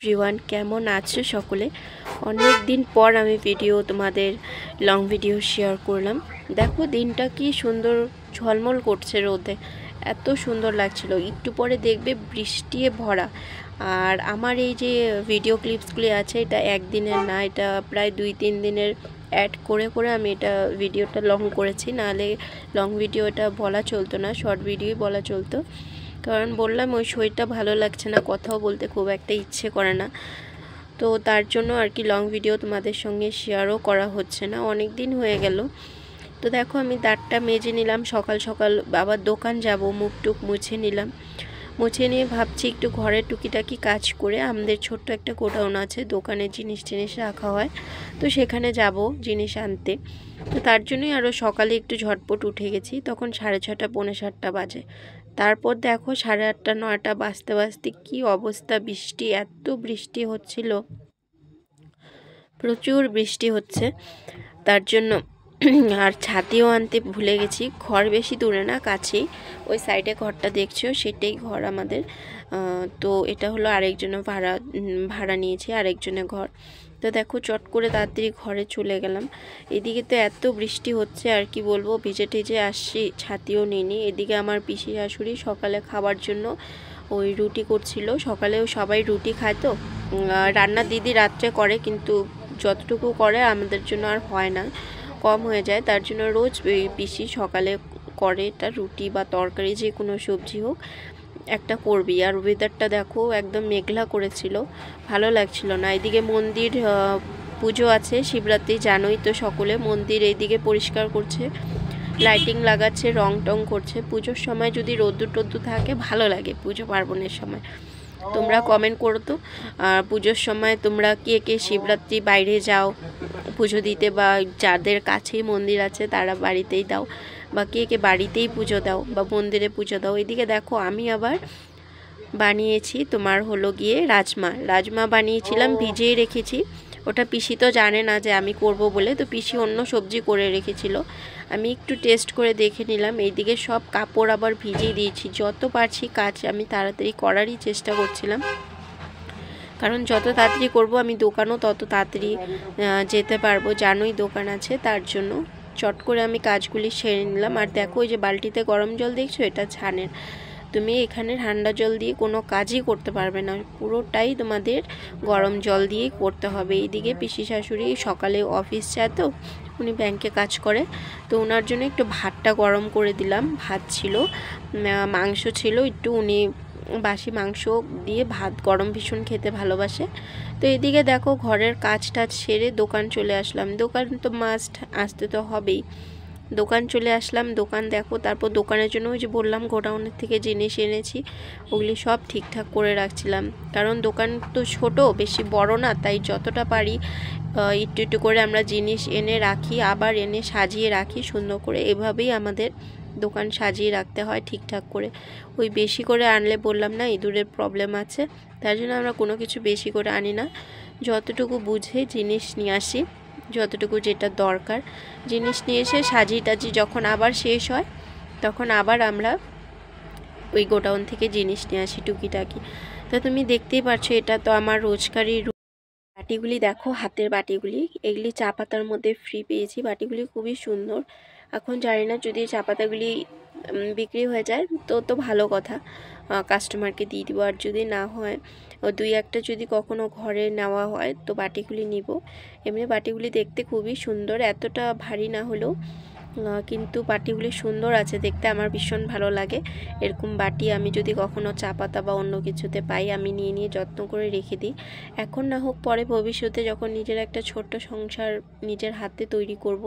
Everyone, কেমন আছো সকলে? অনেক দিন পর আমি তোমাদের লং ভিডিও শেয়ার করলাম। দেখো দিনটা কি সুন্দর ঝলমল করছে রোদে, এত সুন্দর লাগছিল। একটু পরে দেখবে বৃষ্টি ভরা। আর আমার এই যে ভিডিও ক্লিপসগুলি আছে, এটা একদিনের না, এটা প্রায় 2-3 দিনের অ্যাড করে করে আমি এটা ভিডিওটা লং করেছি। নাহলে লং ভিডিও এটা বলা চলতো না, শর্ট ভিডিওই বলা চলতো। কারণ বললাম ওই শরীরটা ভালো লাগছে না, কথাও বলতে খুব একটা ইচ্ছে করে না, তো তার জন্য আর কি লং ভিডিও তোমাদের সঙ্গে শেয়ারও করা হচ্ছে না, অনেক দিন হয়ে গেল। তো দেখো আমি দাঁতটা মেজে নিলাম, সকাল সকাল আবার দোকান যাব, মুখ টুক মুছে নিলাম। মুছে নিয়ে ভাবছি একটু ঘরের টুকিটাকি কাজ করে, আমাদের ছোট্ট একটা গোডাউন আছে, দোকানে জিনিস টিনিস রাখা হয়, তো সেখানে যাব জিনিস আনতে। তো তার জন্যই আরও সকালে একটু ঝটপট উঠে গেছি, তখন 6:30 পৌনে 7টা বাজে। তারপর দেখো 8:30 9টা বাজতে বাজতে কী অবস্থা, বৃষ্টি, এত বৃষ্টি হচ্ছিল, প্রচুর বৃষ্টি হচ্ছে। তার জন্য আর ছাতিও আনতে ভুলে গেছি। ঘর বেশি দূরে না, কাছেই, ওই সাইডে ঘরটা দেখছো সেটাই ঘর আমাদের। তো এটা হলো আরেকজনের ভাড়া নিয়েছি, আরেকজনের ঘর। তো দেখো চট করে তাড়াতাড়ি ঘরে চলে গেলাম। এদিকে তো এত বৃষ্টি হচ্ছে আর কি বলবো, ভিজে টিজে আসছি, ছাতিও নিইনি। এদিকে আমার পিসি শাশুড়ি সকালে খাবার জন্য ওই রুটি করছিল। সকালেও সবাই রুটি খায়, তো রান্না দিদি রাত্রে করে, কিন্তু যতটুকু করে আমাদের জন্য আর হয় না, কম হয়ে যায়। তার জন্য রোজ পিসি সকালে করে, এটা রুটি বা তরকারি যে কোনো সবজি হোক একটা করবি। আর ওয়েদারটা দেখো একদম মেঘলা করেছিল, ভালো লাগছিল না। এদিকে মন্দির পুজো আছে, শিবরাত্রি জানোই তো সকলে, মন্দির এইদিকে পরিষ্কার করছে, লাইটিং লাগাচ্ছে, রং টং করছে। পুজোর সময় যদি রোদ্দুর টোদ্দুর থাকে ভালো লাগে, পুজো পার্বণের সময়। তোমরা কমেন্ট করো তো, আর পুজোর সময় তোমরা কে কে শিবরাত্রি বাইরে যাও পুজো দিতে, বা যাদের কাছেই মন্দির আছে তারা বাড়িতেই দাও, বা কে কে বাড়িতেই পুজো দাও বা মন্দিরে পুজো দাও। এদিকে দেখো আমি আবার বানিয়েছি তোমার হলো গিয়ে রাজমা বানিয়েছিলাম, ভিজিয়ে রেখেছি। ওটা পিসি তো জানে না যে আমি করব বলে, তো পিসি অন্য সবজি করে রেখেছিল, আমি একটু টেস্ট করে দেখে নিলাম। এইদিকে সব কাপড় আবার ভিজিয়ে দিয়েছি, যত পারছি কাজ আমি তাড়াতাড়ি করারই চেষ্টা করছিলাম, কারণ যত তাড়াতাড়ি করব আমি দোকানও তত তাড়াতাড়ি যেতে পারবো, জানোই দোকান আছে। তার জন্য চট করে আমি কাজগুলি সেরে নিলাম। আর দেখো ওই যে বালতিতে গরম জল দেখছো, এটা ছানের, তুমি এখানে ঠান্ডা জল দিয়ে কোনো কাজই করতে পারবে না, পুরোটাই তোমাদের গরম জল দিয়েই করতে হবে। এইদিকে পিসি শাশুড়ি সকালে অফিস যায়, তো উনি ব্যাংকে কাজ করে, তো ওনার জন্য একটু ভাতটা গরম করে দিলাম। ভাত ছিল, মাংস ছিল একটু, উনি বাসি মাংস দিয়ে ভাত গরম ভীষণ খেতে ভালোবাসে। তো এদিকে দেখো ঘরের কাজ টাজ সেরে দোকান চলে আসলাম, দোকান তো মাস্ট আসতে তো হবেই, দোকান চলে আসলাম। দোকান দেখো, তারপর দোকানের জন্য ওই যে বললাম গোডাউনের থেকে জিনিস এনেছি, ওগুলি সব ঠিকঠাক করে রাখছিলাম, কারণ দোকান তো ছোট, বেশি বড় না, তাই যতটা পারি একটু একটু করে আমরা জিনিস এনে রাখি, আবার এনে সাজিয়ে রাখি সুন্দর করে। এভাবেই আমাদের দোকান সাজিয়ে রাখতে হয় ঠিকঠাক করে। ওই বেশি করে আনলে বললাম না ইঁদুরের প্রবলেম আছে, তার জন্য আমরা কোনো কিছু বেশি করে আনি না, যতটুকু বুঝে জিনিস নিয়ে আসি, যতটুকু যেটা দরকার জিনিস নিয়ে এসে সাজিয়ে টাজি যখন আবার শেষ হয়, তখন আবার আমরা ওই গোডাউন থেকে জিনিস নিয়ে আসি টুকিটাকি। তো তুমি দেখতেই পাচ্ছ, এটা তো আমার রোজকারই। বাটিগুলি দেখো, হাতের বাটিগুলি, এগুলি চা পাতার মধ্যে ফ্রি পেয়েছি, বাটিগুলি খুবই সুন্দর। এখন জানি না যদি চা পাতাগুলি বিক্রি হয়ে যায় তো ভালো কথা, কাস্টমারকে দিয়ে দিব। আর যদি না হয়, 2-1টা যদি কখনো ঘরে নেওয়া হয় তো বাটিগুলি নিব। এমনি বাটিগুলি দেখতে খুবই সুন্দর, এতটা ভারী না হলেও কিন্তু বাটিগুলি সুন্দর আছে দেখতে, আমার ভীষণ ভালো লাগে। এরকম বাটি আমি যদি কখনো চা পাতা বা অন্য কিছুতে পাই, আমি নিয়ে নিয়ে যত্ন করে রেখে দিই। এখন না হোক, পরে ভবিষ্যতে যখন নিজের একটা ছোট্ট সংসার নিজের হাতে তৈরি করব,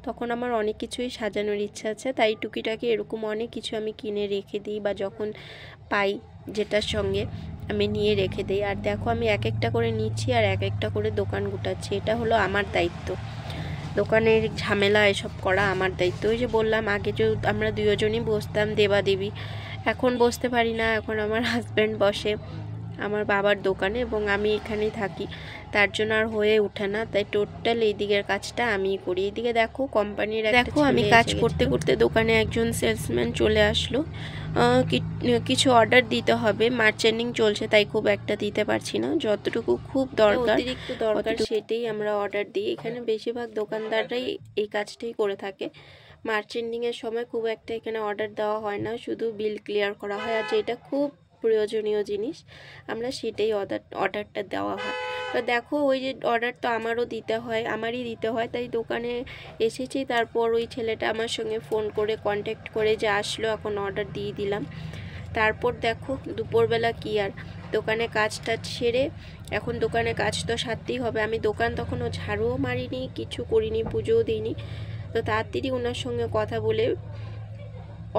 তখন আমার অনেক কিছুই সাজানোর ইচ্ছা আছে, তাই টুকিটাকি এরকম অনেক কিছু আমি কিনে রেখে দিই, বা যখন পাই যেটার সঙ্গে আমি নিয়ে রেখে দিই। আর দেখো আমি এক একটা করে নিচ্ছি আর এক একটা করে দোকান গুটাচ্ছি, এটা হলো আমার দায়িত্ব, দোকানের ঝামেলা এসব করা আমার দায়িত্ব। ওই যে বললাম আগে যে আমরা দুজনই বসতাম দেবাদেবী, এখন বসতে পারি না, এখন আমার হাজব্যান্ড বসে। আমার বাবার দোকানে, এবং আমি এখানেই থাকি, তার জন্য আর হয়ে ওঠে না, তাই টোটাল এই দিকের কাজটা আমি করি। এইদিকে দেখো কোম্পানির দেখো আমি কাজ করতে করতে দোকানে একজন সেলসম্যান চলে আসলো। কিছু অর্ডার দিতে হবে, মার্চেন্ডিং চলছে তাই খুব একটা দিতে পারছি না, যতটুকু খুব দরকার অতিরিক্ত দরকার সেটাই আমরা অর্ডার দিই। এখানে বেশিরভাগ দোকানদাররাই এই কাজটাই করে থাকে। মার্চেন্ডিংয়ের সময় খুব একটা এখানে অর্ডার দেওয়া হয় না, শুধু বিল ক্লিয়ার করা হয়, আর যেটা খুব প্রয়োজনীয় জিনিস আমরা সেটাই অর্ডারটা দেওয়া হয়। তো দেখো ওই যে অর্ডার তো আমারই দিতে হয়, তাই দোকানে এসেছি। তারপর ওই ছেলেটা আমার সঙ্গে ফোন করে কন্ট্যাক্ট করে যে আসলো, এখন অর্ডার দিয়ে দিলাম। তারপর দেখো দুপুরবেলা কি আর দোকানে কাজটা সেরে, এখন দোকানে কাজ তো সারতেই হবে। আমি দোকান তখনও ঝাড়ুও মারিনি, কিছু করিনি, পুজোও দিইনি। তো তাড়াতাড়ি ওনার সঙ্গে কথা বলে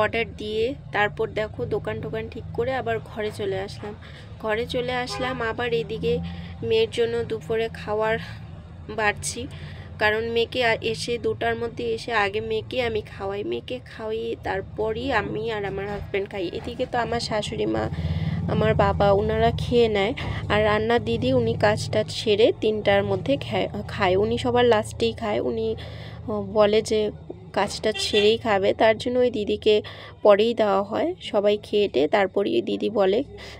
অর্ডার দিয়ে তারপর দেখো দোকান ঠিক করে আবার ঘরে চলে আসলাম। আবার এদিকে মেয়ের জন্য দুপুরে খাওয়ার বাড়ছি, কারণ মেয়েকে এসে 2টার মধ্যে এসে আগে মেয়েকে আমি মেয়েকে খাওয়াই তারপরই আমি আর আমার হাজব্যান্ড খাই। এদিকে তো আমার শাশুড়ি মা, আমার বাবা ওনারা খেয়ে নেয়, আর রান্নার দিদি উনি কাজটা সেরে 3টার মধ্যে খায়। উনি সবার লাস্টেই খায়, উনি বলে যে কাজটা ছেড়েই খাবে, তার জন্য ওই দিদিকে পরেই দেওয়া হয়। সবাই খেয়েটে তারপরেই ওই দিদি বলে,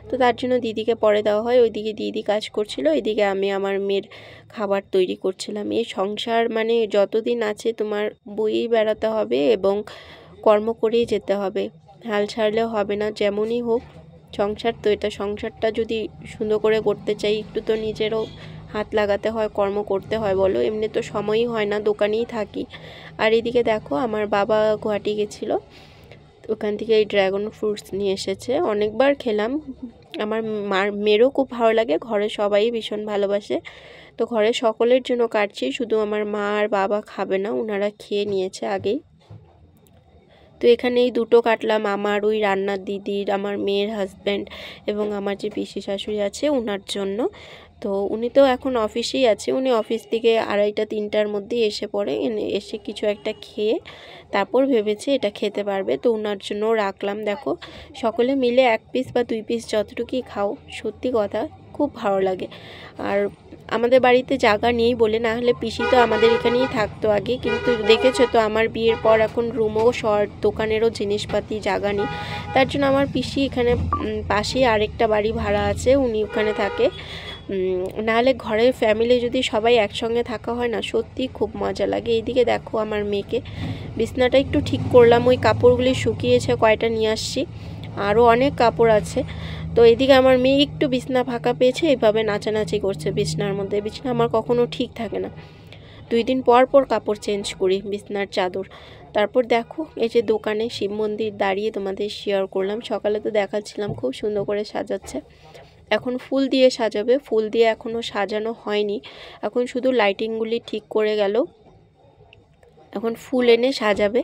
তো তার জন্য দিদিকে পরে দেওয়া হয়। ওইদিকে দিদি কাজ করছিল, ওইদিকে আমি আমার মেয়ের খাবার তৈরি করছিলাম। এই সংসার মানে যতদিন আছে তোমার বইয়েই বেড়াতে হবে এবং কর্ম করেই যেতে হবে, হাল ছাড়লেও হবে না। যেমনই হোক সংসার তো, এটা সংসারটা যদি সুন্দর করে করতে চাই একটু তো নিজেরও হাত লাগাতে হয়, কর্ম করতে হয় বলো, এমনি তো সময়ই হয় না, দোকানেই থাকি। আর এদিকে দেখো আমার বাবা গুয়াহাটি গেছিলো, ওখান থেকে এই ড্রাগন ফ্রুটস নিয়ে এসেছে, অনেকবার খেলাম। আমার মেয়েরও খুব ভালো লাগে, ঘরে সবাই ভীষণ ভালোবাসে। তো ঘরে সকলের জন্য কাটছি, শুধু আমার মা আর বাবা খাবে না, ওনারা খেয়ে নিয়েছে আগেই। তো এখানে এই 2টো কাটলাম, আমার ওই রান্নার দিদির, আমার মেয়ের হাজব্যান্ড এবং আমার যে পিসি শাশুড়ি আছে ওনার জন্য। তো উনি তো এখন অফিসেই আছে, উনি অফিস থেকে 2:30-3টার মধ্যে এসে পড়ে, এসে কিছু একটা খেয়ে তারপর ভেবেছে এটা খেতে পারবে, তো ওনার জন্য রাখলাম। দেখো সকলে মিলে 1 পিস বা 2 পিস যতটুকুই খাও, সত্যি কথা খুব ভালো লাগে। আর আমাদের বাড়িতে জায়গা নেই বলে, না হলে পিসি তো আমাদের এখানেই থাকতো আগে, কিন্তু দেখেছো তো আমার বিয়ের পর এখন রুমও শর্ট, দোকানেরও জিনিসপাতি জায়গা নেই, তার জন্য আমার পিসি এখানে পাশেই আরেকটা বাড়ি ভাড়া আছে, উনি ওখানে থাকে। নাহলে ঘরের ফ্যামিলি যদি সবাই একসঙ্গে থাকা হয় না, সত্যি খুব মজা লাগে। এইদিকে দেখো আমার মেয়েকে বিছনাটা একটু ঠিক করলাম, ওই কাপড়গুলি শুকিয়েছে কয়টা নিয়ে আসছি, আরও অনেক কাপড় আছে। তো এদিকে আমার মেয়ে একটু বিছনা ফাঁকা পেয়েছে, এইভাবে নাচানাচি করছে বিছনার মধ্যে। বিছনা আমার কখনো ঠিক থাকে না, 2 দিন পর কাপড় চেঞ্জ করি বিছনার চাদর। তারপর দেখো এই যে দোকানে শিব মন্দির দাঁড়িয়ে তোমাদের শেয়ার করলাম, সকালে তো দেখাচ্ছিলাম খুব সুন্দর করে সাজাচ্ছে। এখন ফুল দিয়ে সাজাবে, ফুল দিয়ে এখনও সাজানো হয়নি, এখন শুধু লাইটিংগুলি ঠিক করে গেল, এখন ফুল এনে সাজাবে।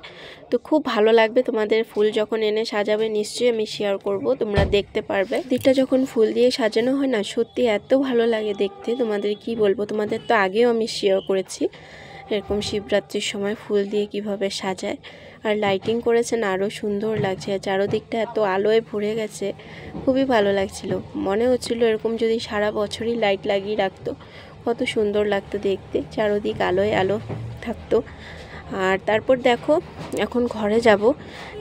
তো খুব ভালো লাগবে তোমাদের, ফুল যখন এনে সাজাবে নিশ্চয়ই আমি শেয়ার করব, তোমরা দেখতে পারবে। দিকটা যখন ফুল দিয়ে সাজানো হয় না, সত্যি এত ভালো লাগে দেখতে, তোমাদের কি বলবো। তোমাদের তো আগেও আমি শেয়ার করেছি এরকম শিবরাত্রির সময় ফুল দিয়ে কিভাবে সাজায়, আর লাইটিং করেছেন আরও সুন্দর লাগছে, চারোদিকটা এত আলোয় ভরে গেছে, খুবই ভালো লাগছিল। মনে হচ্ছিল এরকম যদি সারা বছরই লাইট লাগিয়ে রাখতো কত সুন্দর লাগতো দেখতে, চারোদিক আলোয় আলো থাকতো। আর তারপর দেখো এখন ঘরে যাব,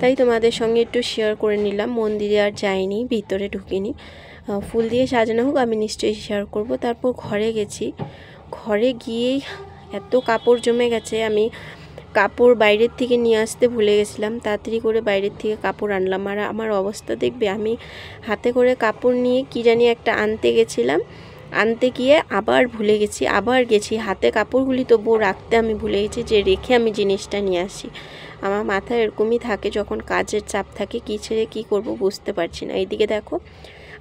তাই তোমাদের সঙ্গে একটু শেয়ার করে নিলাম। মন্দিরে আর যাইনি, ভিতরে ঢুকিনি, ফুল দিয়ে সাজানো হোক আমি নিশ্চয়ই শেয়ার করব। তারপর ঘরে গেছি, ঘরে গিয়েই এত কাপড় জমে গেছে, আমি কাপড় বাইরের থেকে নিয়ে আসতে ভুলে গেছিলাম, তাড়াতাড়ি করে বাইরের থেকে কাপড় আনলাম। আর আমার অবস্থা দেখবে, আমি হাতে করে কাপড় নিয়ে কি জানি একটা আনতে গেছিলাম, আনতে গিয়ে আবার ভুলে গেছি, আবার গেছি, হাতে কাপড়গুলি তবুও রাখতে আমি ভুলে গেছি, যে রেখে আমি জিনিসটা নিয়ে আসি। আমার মাথায় এরকমই থাকে যখন কাজের চাপ থাকে, কী ছেড়ে কী করব বুঝতে পারছি না। এইদিকে দেখো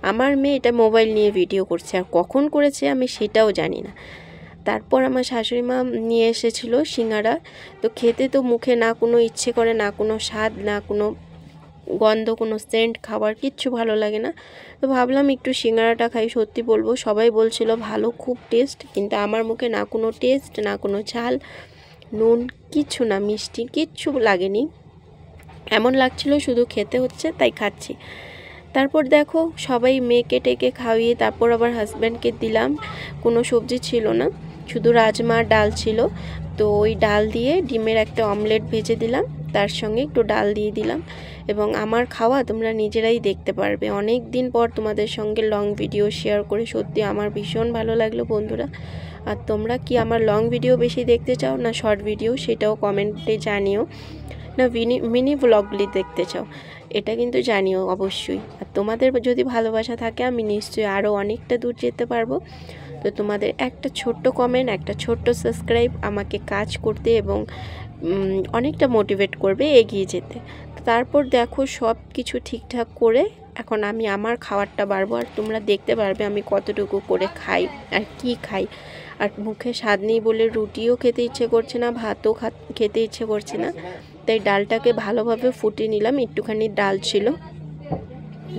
আমার মেয়ে এটা মোবাইল নিয়ে ভিডিও করছে, আর কখন করেছে আমি সেটাও জানি না। তারপর আমার শাশুড়ি মা নিয়ে এসেছিলো সিঙ্গারা, তো খেতে তো মুখে না কোনো ইচ্ছে করে, না কোনো স্বাদ, না কোনো গন্ধ, কোনো সেন্ট, খাবার কিচ্ছু ভালো লাগে না। তো ভাবলাম একটু সিঙ্গারাটা খাই। সত্যি বলবো সবাই বলছিল ভালো, খুব টেস্ট, কিন্তু আমার মুখে না কোনো টেস্ট, না কোনো ঝাল, নুন কিচ্ছু না, মিষ্টি কিচ্ছু লাগেনি, এমন লাগছিল শুধু খেতে হচ্ছে তাই খাচ্ছি। তারপর দেখো সবাই মেয়েকে টেকে খাইয়ে তারপর আবার হাজব্যান্ডকে দিলাম। কোনো সবজি ছিল না, শুধু রাজমা ডাল ছিল। তো ওই ডাল দিয়ে ডিমের একটা অমলেট ভেজে দিলাম, তার সঙ্গে একটু ডাল দিয়ে দিলাম। এবং আমার খাওয়া তোমরা নিজেরাই দেখতে পারবে। অনেক দিন পর তোমাদের সঙ্গে লং ভিডিও শেয়ার করে সত্যি আমার ভীষণ ভালো লাগলো বন্ধুরা। আর তোমরা কি আমার লং ভিডিও বেশি দেখতে চাও না শর্ট ভিডিও, সেটাও কমেন্টে জানিও, না মিনি ব্লগগুলি দেখতে চাও এটা কিন্তু জানিও অবশ্যই। আর তোমাদের যদি ভালোবাসা থাকে আমি নিশ্চয়ই আরও অনেকটা দূর যেতে পারবো। তো তোমাদের একটা ছোট্ট কমেন্ট, একটা ছোট্ট সাবস্ক্রাইব আমাকে কাজ করতে এবং অনেকটা মোটিভেট করবে এগিয়ে যেতে। তারপর দেখো সব কিছু ঠিকঠাক করে এখন আমি আমার খাবারটা বাড়বো, আর তোমরা দেখতে পারবে আমি কতটুকু করে খাই আর কি খাই। আর মুখে স্বাদ নেই বলে রুটিও খেতে ইচ্ছে করছে না, ভাতও খেতে ইচ্ছে করছে না। তাই ডালটাকে ভালোভাবে ফুটিয়ে নিলাম, একটুখানি ডাল ছিল,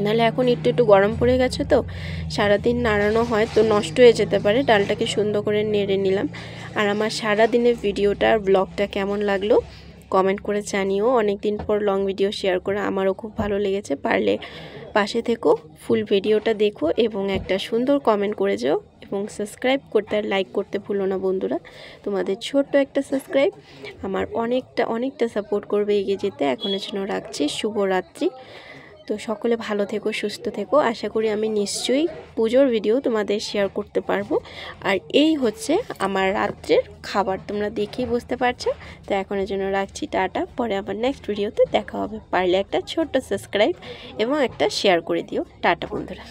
নাহলে এখন একটু গরম পড়ে গেছে তো সারাদিন নাড়ানো হয় তো নষ্ট হয়ে যেতে পারে। ডালটাকে সুন্দর করে নেড়ে নিলাম। আর আমার সারাদিনের ভিডিওটা আর ব্লগটা কেমন লাগলো কমেন্ট করে জানিও। অনেক দিন পর লং ভিডিও শেয়ার করে আমারও খুব ভালো লেগেছে। পারলে পাশে থেকো, ফুল ভিডিওটা দেখো এবং একটা সুন্দর কমেন্ট করে যাও এবং সাবস্ক্রাইব করতে আর লাইক করতে ভুলো না বন্ধুরা। তোমাদের ছোট্ট একটা সাবস্ক্রাইব আমার অনেকটা সাপোর্ট করবে এগিয়ে যেতে। এখনের জন্য রাখছি, শুভরাত্রি। তো সকলে ভালো থেকো, সুস্থ থেকো। আশা করি আমি নিশ্চয়ই পুজোর ভিডিও তোমাদের শেয়ার করতে পারবো। আর এই হচ্ছে আমার রাত্রের খাবার, তোমরা দেখেই বুঝতে পারছো। তো এখনের জন্য রাখছি, টাটা। পরে আবার নেক্সট ভিডিওতে দেখা হবে। পারলে একটা ছোট্ট সাবস্ক্রাইব এবং একটা শেয়ার করে দিও। টাটা বন্ধুরা।